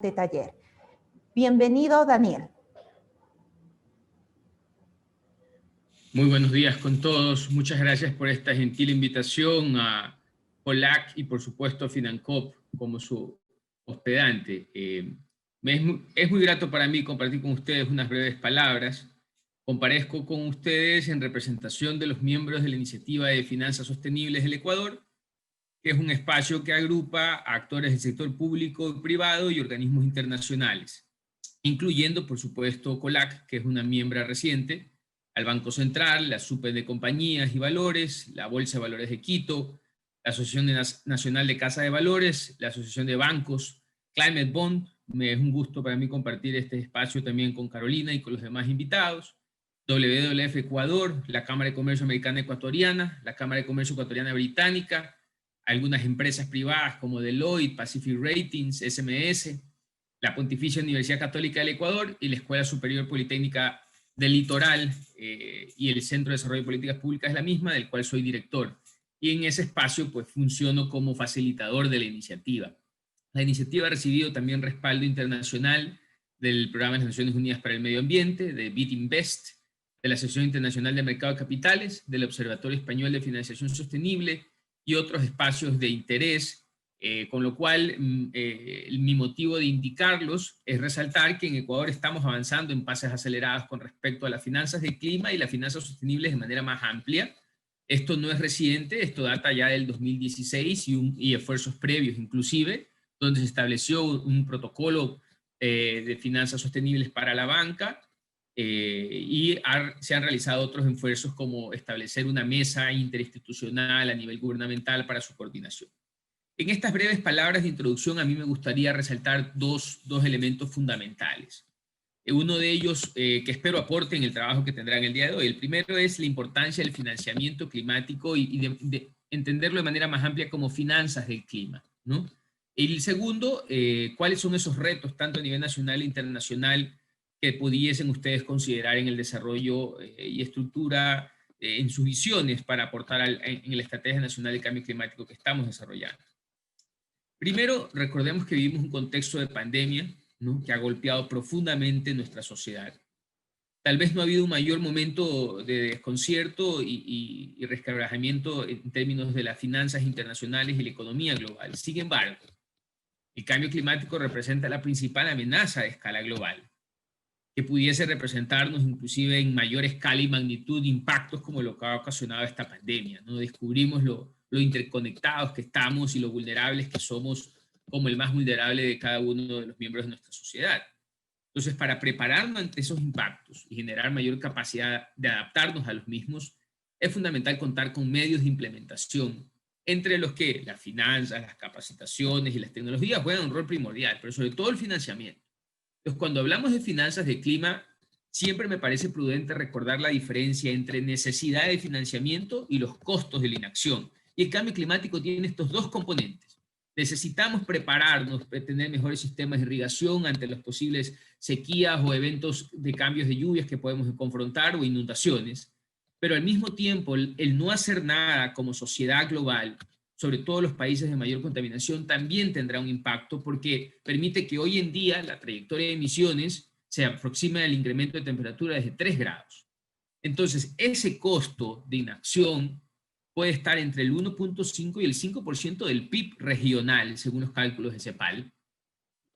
este taller. Bienvenido, Daniel. Muy buenos días con todos. Muchas gracias por esta gentil invitación a COLAC y por supuesto a FinanCop como su hospedante. Es muy grato para mí compartir con ustedes unas breves palabras. Comparezco con ustedes en representación de los miembros de la Iniciativa de Finanzas Sostenibles del Ecuador, que es un espacio que agrupa a actores del sector público y privado y organismos internacionales, incluyendo, por supuesto, COLAC, que es una miembro reciente, al Banco Central, la SUPE de Compañías y Valores, la Bolsa de Valores de Quito, la Asociación Nacional de Casa de Valores, la Asociación de Bancos, Climate Bond. Es un gusto para mí compartir este espacio también con Carolina y con los demás invitados. WWF Ecuador, la Cámara de Comercio Americana Ecuatoriana, la Cámara de Comercio Ecuatoriana Británica, algunas empresas privadas como Deloitte, Pacific Ratings, SMS, la Pontificia Universidad Católica del Ecuador y la Escuela Superior Politécnica del Litoral y el Centro de Desarrollo de Políticas Públicas es la misma, del cual soy director. Y en ese espacio pues funciono como facilitador de la iniciativa. La iniciativa ha recibido también respaldo internacional del Programa de las Naciones Unidas para el Medio Ambiente, de BitInvest, de la Asociación Internacional de Mercado de Capitales, del Observatorio Español de Financiación Sostenible y otros espacios de interés, con lo cual mi motivo de indicarlos es resaltar que en Ecuador estamos avanzando en pases acelerados con respecto a las finanzas de clima y las finanzas sostenibles de manera más amplia. Esto no es reciente, esto data ya del 2016 y esfuerzos previos inclusive, donde se estableció un protocolo de finanzas sostenibles para la banca, se han realizado otros esfuerzos como establecer una mesa interinstitucional a nivel gubernamental para su coordinación. En estas breves palabras de introducción a mí me gustaría resaltar dos elementos fundamentales. Uno de ellos que espero aporte en el trabajo que tendrán el día de hoy. El primero es la importancia del financiamiento climático y de entenderlo de manera más amplia como finanzas del clima, ¿no? El segundo, cuáles son esos retos, tanto a nivel nacional e internacional, que pudiesen ustedes considerar en el desarrollo y estructura en sus visiones para aportar en la Estrategia Nacional de Cambio Climático que estamos desarrollando. Primero, recordemos que vivimos un contexto de pandemia, ¿no?, que ha golpeado profundamente nuestra sociedad. Tal vez no ha habido un mayor momento de desconcierto y resquebrajamiento en términos de las finanzas internacionales y la economía global. Sin embargo, el cambio climático representa la principal amenaza de escala global, que pudiese representarnos inclusive en mayor escala y magnitud impactos como lo que ha ocasionado esta pandemia, ¿no? Descubrimos lo interconectados que estamos y lo vulnerables que somos como el más vulnerable de cada uno de los miembros de nuestra sociedad. Entonces, para prepararnos ante esos impactos y generar mayor capacidad de adaptarnos a los mismos, es fundamental contar con medios de implementación, entre los que las finanzas, las capacitaciones y las tecnologías juegan un rol primordial, pero sobre todo el financiamiento. Entonces, cuando hablamos de finanzas de clima, siempre me parece prudente recordar la diferencia entre necesidad de financiamiento y los costos de la inacción. Y el cambio climático tiene estos dos componentes. Necesitamos prepararnos, tener mejores sistemas de irrigación ante las posibles sequías o eventos de cambios de lluvias que podemos confrontar o inundaciones. Pero al mismo tiempo, el no hacer nada como sociedad global, sobre todo los países de mayor contaminación, también tendrá un impacto porque permite que hoy en día la trayectoria de emisiones se aproxime al incremento de temperatura desde 3 grados. Entonces, ese costo de inacción puede estar entre el 1.5 y el 5% del PIB regional, según los cálculos de CEPAL.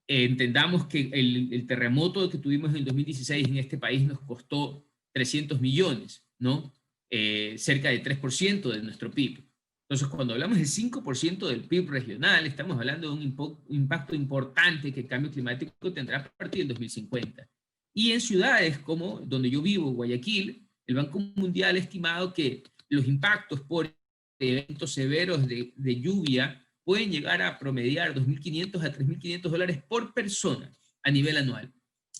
Entendamos que el terremoto que tuvimos en el 2016 en este país nos costó 300 millones, ¿no? Cerca de 3% de nuestro PIB. Entonces, cuando hablamos del 5% del PIB regional, estamos hablando de un impacto importante que el cambio climático tendrá a partir del 2050. Y en ciudades como donde yo vivo, Guayaquil, el Banco Mundial ha estimado que los impactos por eventos severos de lluvia pueden llegar a promediar $2.500 a $3.500 por persona a nivel anual.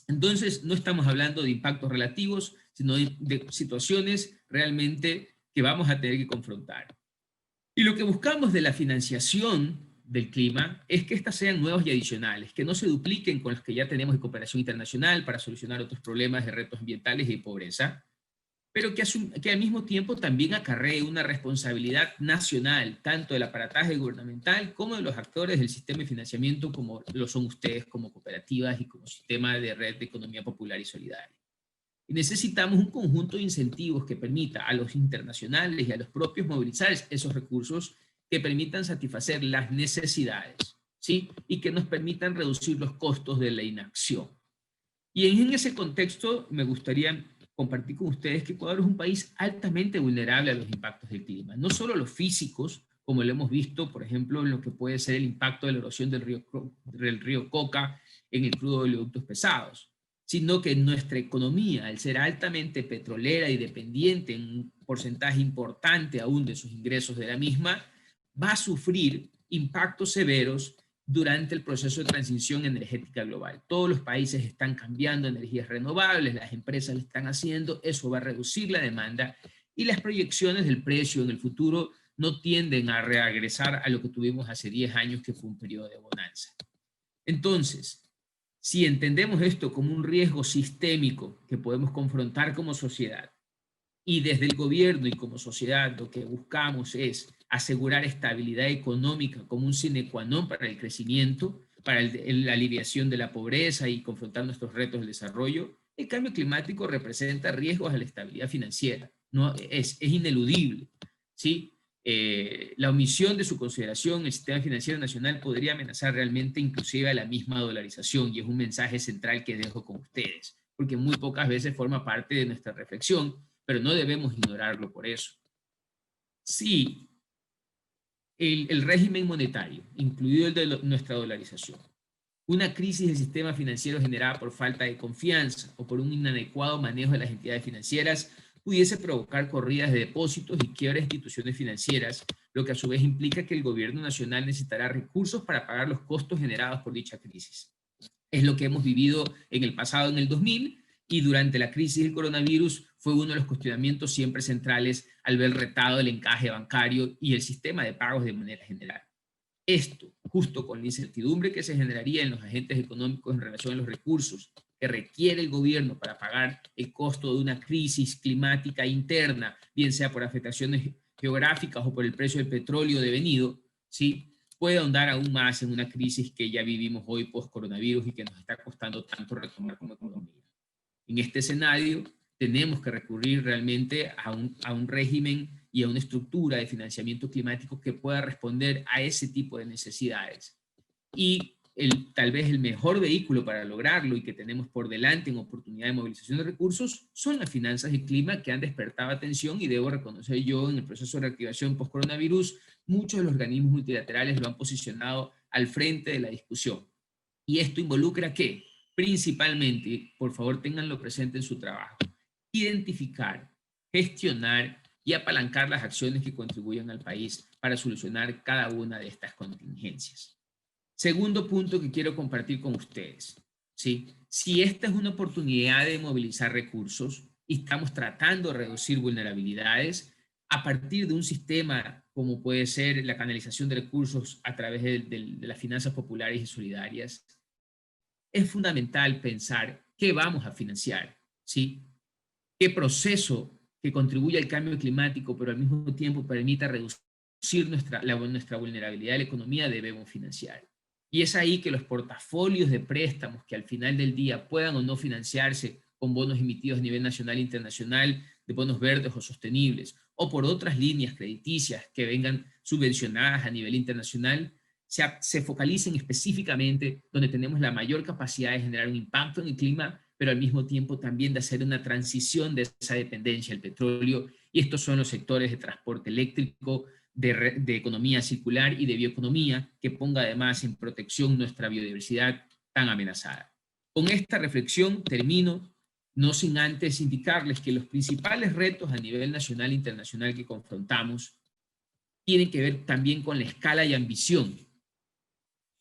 Entonces, no estamos hablando de impactos relativos, sino de situaciones realmente que vamos a tener que confrontar. Y lo que buscamos de la financiación del clima es que éstas sean nuevas y adicionales, que no se dupliquen con las que ya tenemos de cooperación internacional para solucionar otros problemas de retos ambientales y de pobreza, pero que al mismo tiempo también acarree una responsabilidad nacional, tanto del aparataje gubernamental como de los actores del sistema de financiamiento, como lo son ustedes como cooperativas y como sistema de red de economía popular y solidaria. Y necesitamos un conjunto de incentivos que permita a los internacionales y a los propios movilizar esos recursos que permitan satisfacer las necesidades, ¿sí? Y que nos permitan reducir los costos de la inacción. Y en ese contexto me gustaría compartir con ustedes que Ecuador es un país altamente vulnerable a los impactos del clima, no solo los físicos, como lo hemos visto, por ejemplo, en lo que puede ser el impacto de la erosión del río Coca en el crudo de oleoductos pesados, sino que nuestra economía, al ser altamente petrolera y dependiente en un porcentaje importante aún de sus ingresos de la misma, va a sufrir impactos severos durante el proceso de transición energética global. Todos los países están cambiando energías renovables, las empresas lo están haciendo, eso va a reducir la demanda y las proyecciones del precio en el futuro no tienden a regresar a lo que tuvimos hace 10 años, que fue un periodo de bonanza. Entonces, si entendemos esto como un riesgo sistémico que podemos confrontar como sociedad, y desde el gobierno y como sociedad lo que buscamos es asegurar estabilidad económica como un sine qua non para el crecimiento, para la aliviación de la pobreza y confrontar nuestros retos del desarrollo, el cambio climático representa riesgos a la estabilidad financiera. No, es ineludible, ¿sí? La omisión de su consideración en el sistema financiero nacional podría amenazar realmente inclusive a la misma dolarización, y es un mensaje central que dejo con ustedes, porque muy pocas veces forma parte de nuestra reflexión, pero no debemos ignorarlo por eso. Sí, el régimen monetario, incluido el de nuestra dolarización, una crisis del sistema financiero generada por falta de confianza o por un inadecuado manejo de las entidades financieras pudiese provocar corridas de depósitos y quiebras de instituciones financieras, lo que a su vez implica que el gobierno nacional necesitará recursos para pagar los costos generados por dicha crisis. Es lo que hemos vivido en el pasado, en el 2000, y durante la crisis del coronavirus fue uno de los cuestionamientos siempre centrales al ver retado el encaje bancario y el sistema de pagos de manera general. Esto, justo con la incertidumbre que se generaría en los agentes económicos en relación a los recursos que requiere el gobierno para pagar el costo de una crisis climática interna, bien sea por afectaciones geográficas o por el precio del petróleo devenido, ¿sí?, puede ahondar aún más en una crisis que ya vivimos hoy post-coronavirus y que nos está costando tanto retomar como economía. En este escenario, tenemos que recurrir realmente a un régimen y a una estructura de financiamiento climático que pueda responder a ese tipo de necesidades. Y tal vez el mejor vehículo para lograrlo y que tenemos por delante en oportunidad de movilización de recursos son las finanzas y clima, que han despertado atención, y debo reconocer yo en el proceso de reactivación post-coronavirus, muchos de los organismos multilaterales lo han posicionado al frente de la discusión. Y esto involucra ¿qué? Principalmente, por favor ténganlo presente en su trabajo, identificar, gestionar y apalancar las acciones que contribuyan al país para solucionar cada una de estas contingencias. Segundo punto que quiero compartir con ustedes, ¿sí? Si esta es una oportunidad de movilizar recursos y estamos tratando de reducir vulnerabilidades a partir de un sistema como puede ser la canalización de recursos a través de las finanzas populares y solidarias, es fundamental pensar qué vamos a financiar, ¿sí? ¿Qué proceso que contribuye al cambio climático, pero al mismo tiempo permita reducir nuestra vulnerabilidad de la economía, debemos financiar? Y es ahí que los portafolios de préstamos que al final del día puedan o no financiarse con bonos emitidos a nivel nacional e internacional, de bonos verdes o sostenibles, o por otras líneas crediticias que vengan subvencionadas a nivel internacional, se focalicen específicamente donde tenemos la mayor capacidad de generar un impacto en el clima, pero al mismo tiempo también de hacer una transición de esa dependencia al petróleo. Y estos son los sectores de transporte eléctrico, de economía circular y de bioeconomía, que ponga además en protección nuestra biodiversidad tan amenazada. Con esta reflexión termino, no sin antes indicarles que los principales retos a nivel nacional e internacional que confrontamos tienen que ver también con la escala y ambición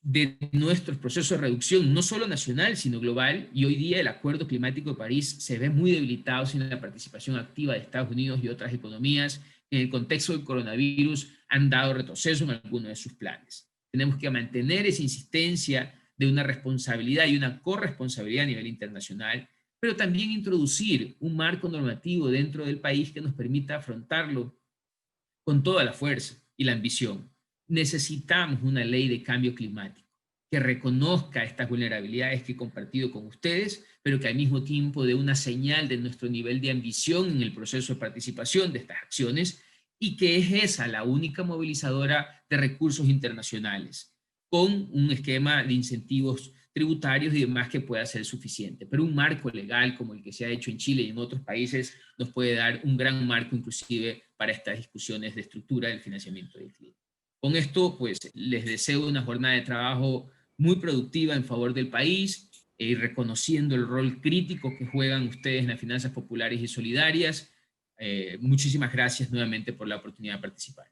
de nuestros procesos de reducción, no solo nacional, sino global, y hoy día el Acuerdo Climático de París se ve muy debilitado sin la participación activa de Estados Unidos y otras economías. En el contexto del coronavirus han dado retroceso en algunos de sus planes. Tenemos que mantener esa insistencia de una responsabilidad y una corresponsabilidad a nivel internacional, pero también introducir un marco normativo dentro del país que nos permita afrontarlo con toda la fuerza y la ambición. Necesitamos una ley de cambio climático que reconozca estas vulnerabilidades que he compartido con ustedes, pero que al mismo tiempo dé una señal de nuestro nivel de ambición en el proceso de participación de estas acciones, y que es esa la única movilizadora de recursos internacionales, con un esquema de incentivos tributarios y demás que pueda ser suficiente. Pero un marco legal como el que se ha hecho en Chile y en otros países nos puede dar un gran marco inclusive para estas discusiones de estructura del financiamiento del clima. Con esto, pues, les deseo una jornada de trabajo muy productiva en favor del país, y reconociendo el rol crítico que juegan ustedes en las finanzas populares y solidarias. Muchísimas gracias nuevamente por la oportunidad de participar.